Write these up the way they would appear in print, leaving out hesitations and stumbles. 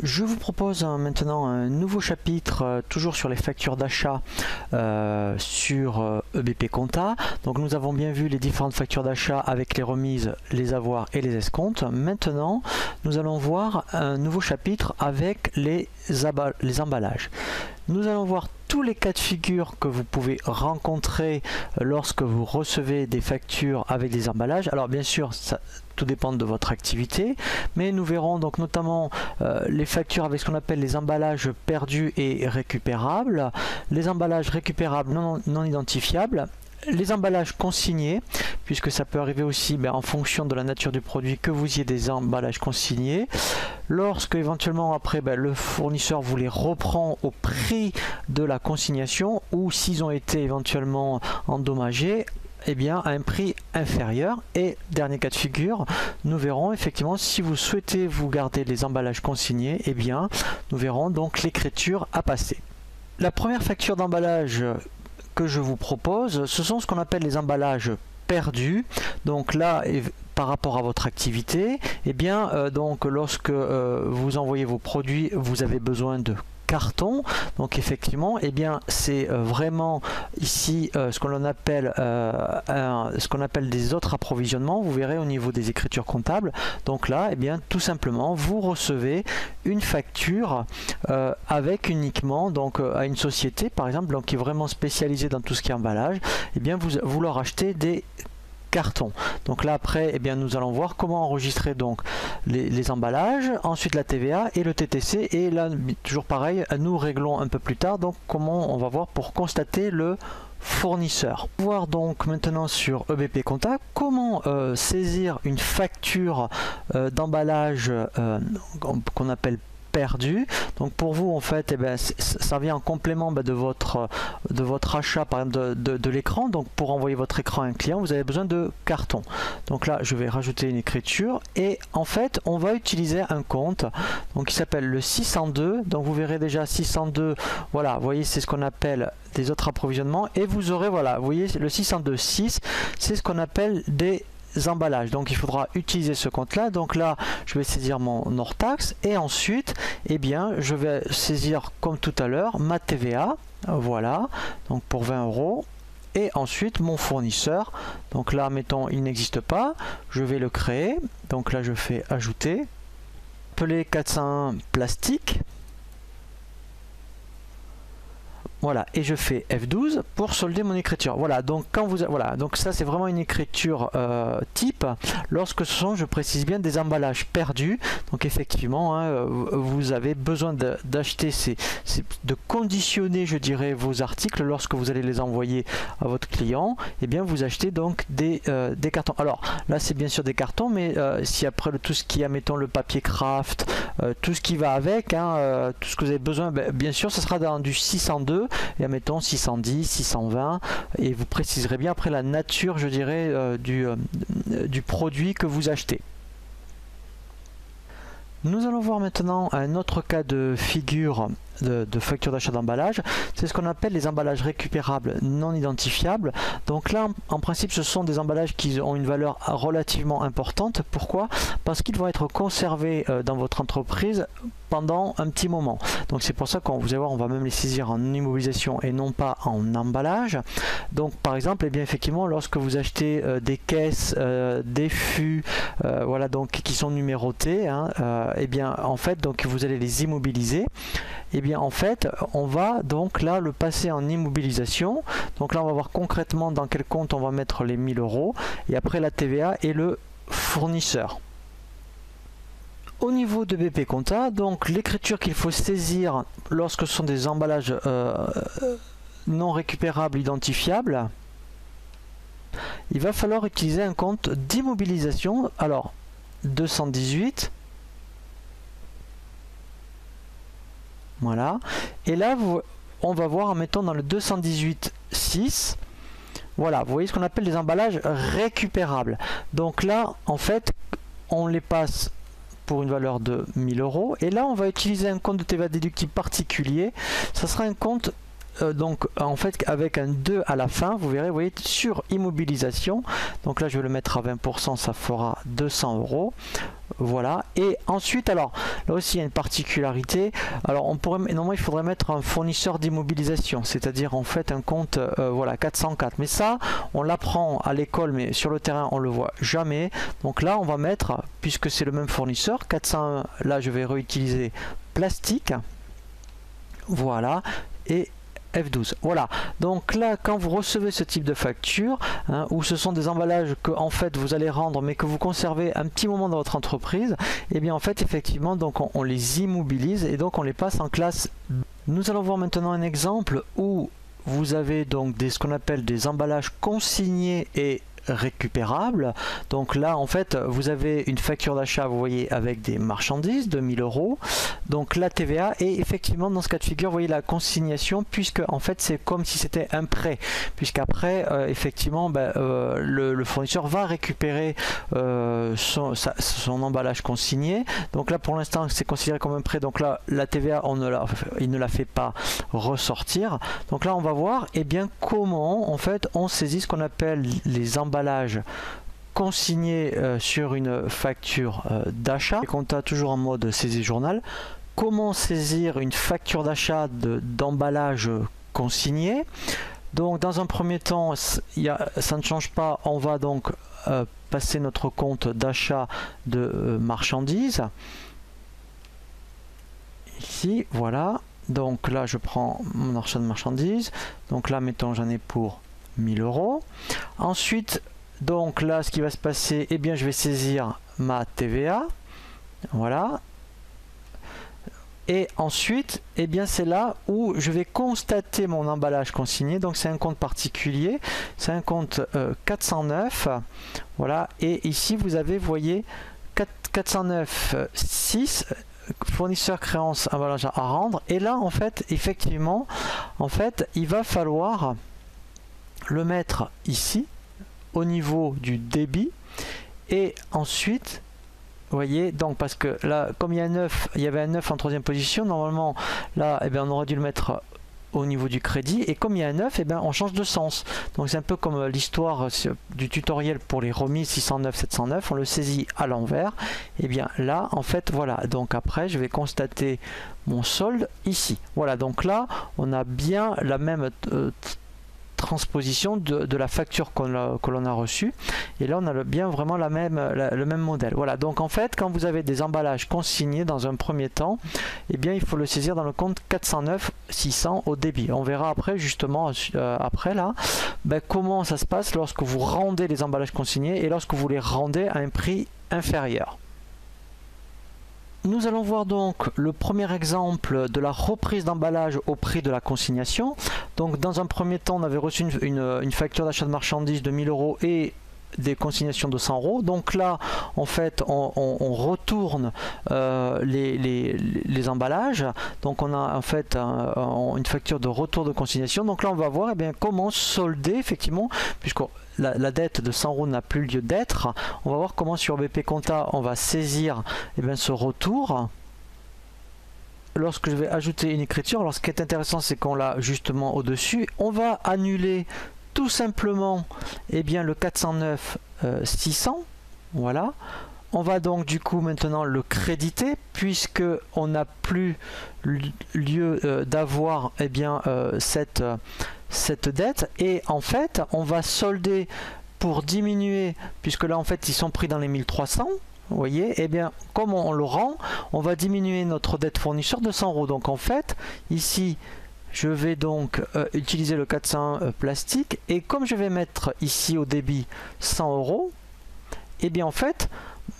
Je vous propose maintenant un nouveau chapitre, toujours sur les factures d'achat sur EBP Compta. Donc nous avons bien vu les différentes factures d'achat avec les remises, les avoirs et les escomptes. Maintenant, nous allons voir un nouveau chapitre avec les emballages. Nous allons voir tous les cas de figure que vous pouvez rencontrer lorsque vous recevez des factures avec des emballages. Alors bien sûr, ça tout dépend de votre activité, mais nous verrons donc notamment les factures avec ce qu'on appelle les emballages perdus et récupérables, les emballages récupérables non identifiables, les emballages consignés, puisque ça peut arriver aussi en fonction de la nature du produit que vous ayez des emballages consignés. Lorsque éventuellement après le fournisseur vous les reprend au prix de la consignation, ou s'ils ont été éventuellement endommagés, à un prix inférieur. Et dernier cas de figure, nous verrons effectivement si vous souhaitez vous garder les emballages consignés, nous verrons donc l'écriture à passer. La première facture d'emballage que je vous propose, ce sont ce qu'on appelle les emballages perdus. Donc là, par rapport à votre activité, donc lorsque vous envoyez vos produits, vous avez besoin de carton. Donc effectivement, c'est vraiment ici ce qu'on appelle des autres approvisionnements. Vous verrez au niveau des écritures comptables. Donc là, tout simplement, vous recevez une facture avec uniquement à une société, par exemple, qui est vraiment spécialisée dans tout ce qui est emballage. Vous leur achetez des carton. Donc là après nous allons voir comment enregistrer donc les emballages, ensuite la TVA et le TTC, et là toujours pareil, nous réglons un peu plus tard donc comment on va voir pour constater le fournisseur. On va voir donc maintenant sur EBP Compta comment saisir une facture d'emballage qu'on appelle perdu. Donc pour vous en fait ça vient en complément de votre achat par exemple de l'écran. Donc pour envoyer votre écran à un client, vous avez besoin de carton. Donc là je vais rajouter une écriture et en fait on va utiliser un compte donc qui s'appelle le 602. Donc vous verrez déjà 602, voilà, vous voyez, c'est ce qu'on appelle des autres approvisionnements, et vous aurez, voilà, vous voyez le 602.6, c'est ce qu'on appelle des emballages. Donc il faudra utiliser ce compte là. Donc là je vais saisir mon hors taxe et ensuite je vais saisir comme tout à l'heure ma TVA, voilà, donc pour 20 €, et ensuite mon fournisseur. Donc là mettons il n'existe pas, je vais le créer. Donc là je fais ajouter, appeler 401 plastique. Voilà, et je fais F12 pour solder mon écriture. Voilà, donc donc ça c'est vraiment une écriture type lorsque ce sont, je précise bien, des emballages perdus. Donc effectivement, vous avez besoin d'acheter de conditionner, je dirais, vos articles lorsque vous allez les envoyer à votre client. Vous achetez donc des cartons. Alors là c'est bien sûr des cartons, mais si après tout ce qui est, mettons, le papier craft, tout ce qui va avec, tout ce que vous avez besoin, bien sûr, ce sera dans du 602. Et admettons 610, 620, et vous préciserez bien après la nature, je dirais, du produit que vous achetez. Nous allons voir maintenant un autre cas de figure de facture d'achat d'emballage. C'est ce qu'on appelle les emballages récupérables non identifiables. Donc là en principe ce sont des emballages qui ont une valeur relativement importante. Pourquoi? Parce qu'ils vont être conservés dans votre entreprise pendant un petit moment. Donc c'est pour ça qu'on, vous allez voir, on va même les saisir en immobilisation et non pas en emballage. Donc par exemple, effectivement, lorsque vous achetez des caisses, des fûts, voilà, donc qui sont numérotés, en fait, donc vous allez les immobiliser. En fait, on va donc là le passer en immobilisation. Donc là, on va voir concrètement dans quel compte on va mettre les 1000 €, et après la TVA et le fournisseur. Au niveau de BP Compta, donc l'écriture qu'il faut saisir lorsque ce sont des emballages non récupérables identifiables, il va falloir utiliser un compte d'immobilisation. Alors 218, voilà, et là on va voir, mettons, dans le 218.6, voilà, vous voyez ce qu'on appelle les emballages récupérables. Donc là en fait on les passe pour une valeur de 1000 €, et là on va utiliser un compte de TVA déductible particulier. Ça sera un compte donc en fait avec un 2 à la fin, vous verrez, vous voyez, sur immobilisation, donc là je vais le mettre à 20%, ça fera 200 €. Voilà, et ensuite, alors là aussi il y a une particularité. Alors on pourrait, normalement il faudrait mettre un fournisseur d'immobilisation, c'est-à-dire en fait un compte voilà 404, mais ça on l'apprend à l'école, mais sur le terrain on le voit jamais. Donc là on va mettre, puisque c'est le même fournisseur, 401, là je vais réutiliser plastique, voilà, et F12. Voilà, donc là quand vous recevez ce type de facture, hein, où ce sont des emballages que en fait vous allez rendre mais que vous conservez un petit moment dans votre entreprise, et bien en fait effectivement donc on les immobilise et donc on les passe en classe. Nous allons voir maintenant un exemple où vous avez donc ce qu'on appelle des emballages consignés et récupérable. Donc là en fait vous avez une facture d'achat, vous voyez, avec des marchandises de 1000 €, donc la TVA, et effectivement dans ce cas de figure vous voyez la consignation, puisque en fait c'est comme si c'était un prêt, puisqu'après effectivement le fournisseur va récupérer son emballage consigné. Donc là pour l'instant c'est considéré comme un prêt, donc là la TVA il ne la fait pas ressortir. Donc là on va voir comment en fait on saisit ce qu'on appelle les emballages consignés sur une facture d'achat. Et compta toujours en mode saisie journal. Comment saisir une facture d'achat d'emballage consigné? Donc dans un premier temps, ça ne change pas, on va donc passer notre compte d'achat de marchandises. Ici, voilà. Donc là je prends mon achat de marchandises. Donc là mettons j'en ai pour 1000 €. Ensuite, donc là, ce qui va se passer, je vais saisir ma TVA. Voilà. Et ensuite, c'est là où je vais constater mon emballage consigné. Donc c'est un compte particulier, c'est un compte 409. Voilà. Et ici, vous avez, vous voyez, 409.6. Fournisseur créance emballage à rendre. Et là, en fait, effectivement, il va falloir le mettre ici au niveau du débit, et ensuite vous voyez, donc parce que là comme il y avait un 9 en troisième position, normalement là on aurait dû le mettre au niveau du crédit, et comme il y a un 9, on change de sens. Donc c'est un peu comme l'histoire du tutoriel pour les remises 609 709, on le saisit à l'envers. Et bien là en fait voilà, donc après je vais constater mon solde ici. Voilà, donc là on a bien la même transposition de la facture que l'on a reçue, et là on a bien vraiment le même modèle. Voilà, donc en fait quand vous avez des emballages consignés dans un premier temps, il faut le saisir dans le compte 409 600 au débit. On verra après justement après là comment ça se passe lorsque vous rendez les emballages consignés et lorsque vous les rendez à un prix inférieur. Nous allons voir donc le premier exemple de la reprise d'emballage au prix de la consignation. Donc dans un premier temps, on avait reçu une facture d'achat de marchandises de 1000 € et des consignations de 100 €. Donc là, en fait, on retourne les emballages. Donc on a en fait une facture de retour de consignation. Donc là, on va voir comment solder effectivement, puisque la dette de 100 € n'a plus lieu d'être. On va voir comment sur BP Compta on va saisir ce retour. Lorsque je vais ajouter une écriture, alors ce qui est intéressant, c'est qu'on l'a justement au-dessus. On va annuler tout simplement le 409 600. Voilà. On va donc du coup maintenant le créditer, puisque on n'a plus lieu d'avoir cette dette, et en fait on va solder pour diminuer, puisque là en fait ils sont pris dans les 1300. Vous voyez, comme on le rend, on va diminuer notre dette fournisseur de 100 €. Donc en fait ici je vais donc utiliser le 400 plastique, et comme je vais mettre ici au débit 100 €, en fait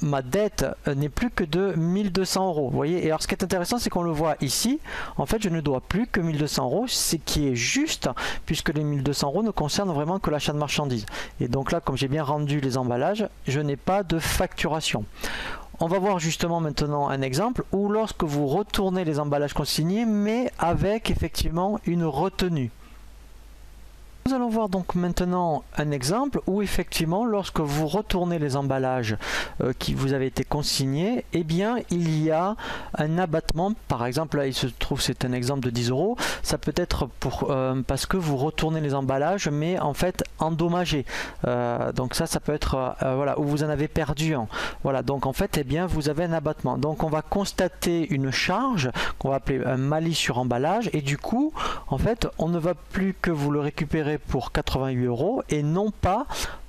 ma dette n'est plus que de 1200 €. Vous voyez, et alors ce qui est intéressant, c'est qu'on le voit ici, en fait je ne dois plus que 1200 €, ce qui est juste, puisque les 1200 € ne concernent vraiment que l'achat de marchandises. Et donc là, comme j'ai bien rendu les emballages, je n'ai pas de facturation. On va voir justement maintenant un exemple où lorsque vous retournez les emballages consignés, mais avec effectivement une retenue. Nous allons voir donc maintenant un exemple où effectivement lorsque vous retournez les emballages qui vous avaient été consignés, eh bien il y a un abattement. Par exemple là il se trouve, c'est un exemple de 10 €, ça peut être pour parce que vous retournez les emballages mais en fait endommagés, donc ça peut être voilà, où vous en avez perdu un. Voilà, donc en fait eh bien vous avez un abattement, donc on va constater une charge qu'on va appeler un malus sur emballage, et du coup en fait on ne va plus que vous le récupérer pour 88 € et non pas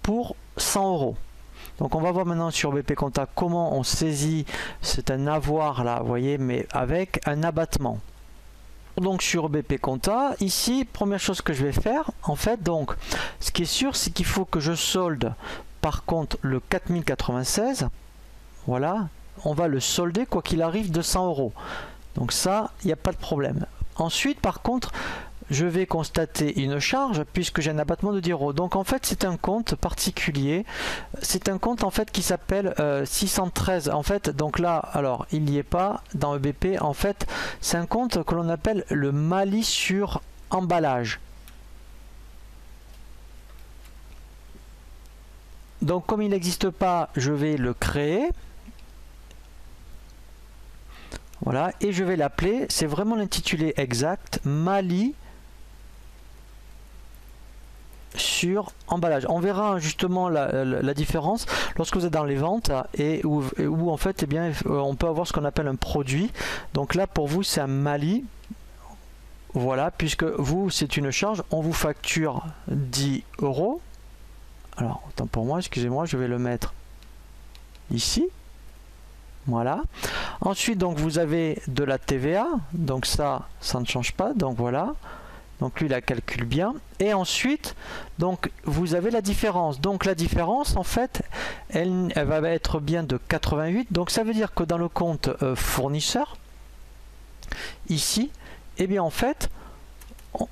pour 100 €. Donc on va voir maintenant sur BP Compta comment on saisit, c'est un avoir là, vous voyez, mais avec un abattement. Donc sur BP Compta, ici, première chose que je vais faire, en fait, donc, ce qui est sûr, c'est qu'il faut que je solde par contre le 4096, voilà, on va le solder quoi qu'il arrive de 100 €. Donc ça, il n'y a pas de problème. Ensuite, par contre, je vais constater une charge puisque j'ai un abattement de 10 €. Donc en fait c'est un compte particulier, c'est un compte en fait qui s'appelle 613 en fait. Donc là, alors il n'y est pas dans EBP, en fait c'est un compte que l'on appelle le malus sur emballage. Donc comme il n'existe pas, je vais le créer. Voilà, et je vais l'appeler, c'est vraiment l'intitulé exact, malus sur emballage. On verra justement la différence lorsque vous êtes dans les ventes et où en fait eh bien, on peut avoir ce qu'on appelle un produit. Donc là pour vous c'est un malus. Voilà, puisque vous c'est une charge, on vous facture 10 €. Alors autant pour moi, excusez-moi, je vais le mettre ici. Voilà. Ensuite donc vous avez de la TVA, donc ça ne change pas, donc voilà. Donc lui, il la calcule bien. Et ensuite, donc vous avez la différence. Donc la différence, en fait, elle va être bien de 88. Donc ça veut dire que dans le compte fournisseur, ici, eh bien en fait,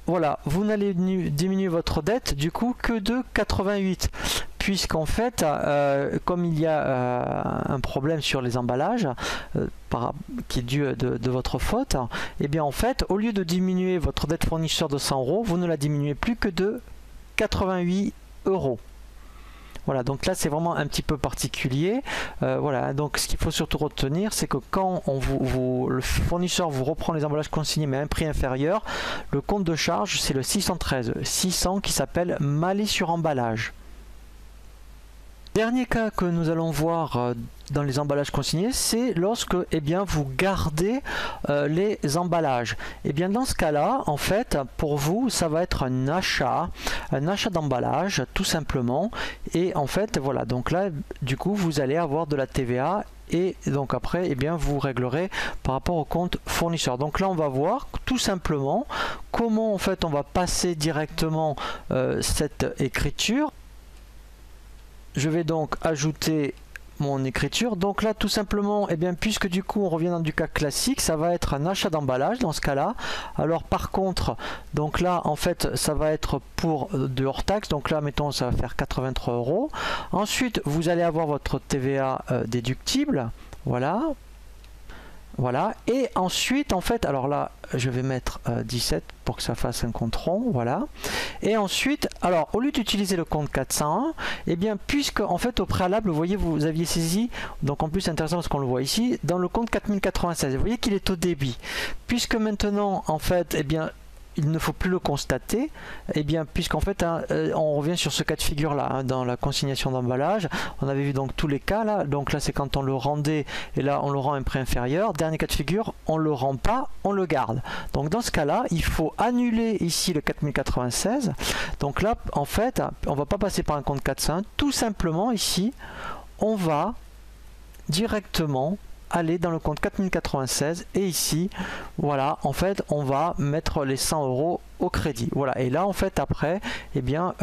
voilà, vous n'allez diminuer votre dette du coup que de 88. Puisqu'en fait, comme il y a un problème sur les emballages qui est dû de votre faute, et bien en fait, au lieu de diminuer votre dette fournisseur de 100 €, vous ne la diminuez plus que de 88 €. Voilà, donc là c'est vraiment un petit peu particulier. Voilà, donc ce qu'il faut surtout retenir, c'est que quand le fournisseur vous reprend les emballages consignés mais à un prix inférieur, le compte de charge c'est le 613, 600 qui s'appelle malus sur emballage. Dernier cas que nous allons voir dans les emballages consignés, c'est lorsque eh bien, vous gardez les emballages. Et bien dans ce cas-là, en fait, pour vous, ça va être un achat d'emballage, tout simplement. Et en fait, voilà, donc là, du coup, vous allez avoir de la TVA. Et donc après, eh bien, vous réglerez par rapport au compte fournisseur. Donc là, on va voir tout simplement comment en fait on va passer directement cette écriture. Je vais donc ajouter mon écriture. Donc là tout simplement, eh bien, puisque du coup on revient dans du cas classique, ça va être un achat d'emballage dans ce cas là. Alors par contre, donc là en fait ça va être pour de hors taxe, donc là mettons ça va faire 83 €. Ensuite vous allez avoir votre TVA déductible, voilà. Voilà, et ensuite en fait, alors là je vais mettre 17 pour que ça fasse un compte rond, voilà. Et ensuite, alors au lieu d'utiliser le compte 401, et bien puisque en fait au préalable, vous voyez, vous aviez saisi, donc en plus c'est intéressant parce qu'on le voit ici, dans le compte 4096, vous voyez qu'il est au débit. Puisque maintenant en fait, eh bien il ne faut plus le constater, et bien puisqu'en fait hein, on revient sur ce cas de figure là hein, dans la consignation d'emballage, on avait vu donc tous les cas là, donc là c'est quand on le rendait et là on le rend à un prix inférieur. Dernier cas de figure, on le rend pas, on le garde. Donc dans ce cas là il faut annuler ici le 4096. Donc là en fait on va pas passer par un compte 401, tout simplement ici on va directement aller dans le compte 4096 et ici voilà en fait on va mettre les 100 € au crédit. Voilà, et là en fait après eh bien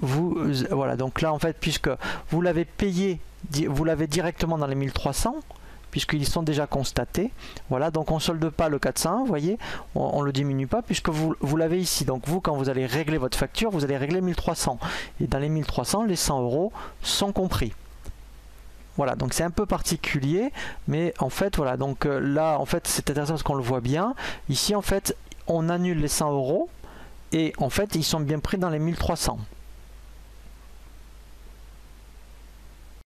voilà, donc là en fait puisque vous l'avez payé, vous l'avez directement dans les 1300 puisqu'ils sont déjà constatés. Voilà, donc on solde pas le 401, vous voyez, on le diminue pas puisque vous l'avez ici. Donc vous, quand vous allez régler votre facture, vous allez régler 1300 et dans les 1300 les 100 € sont compris. Voilà, donc c'est un peu particulier, mais en fait voilà, donc là en fait c'est intéressant parce qu'on le voit bien. Ici en fait on annule les 100 € et en fait ils sont bien pris dans les 1300.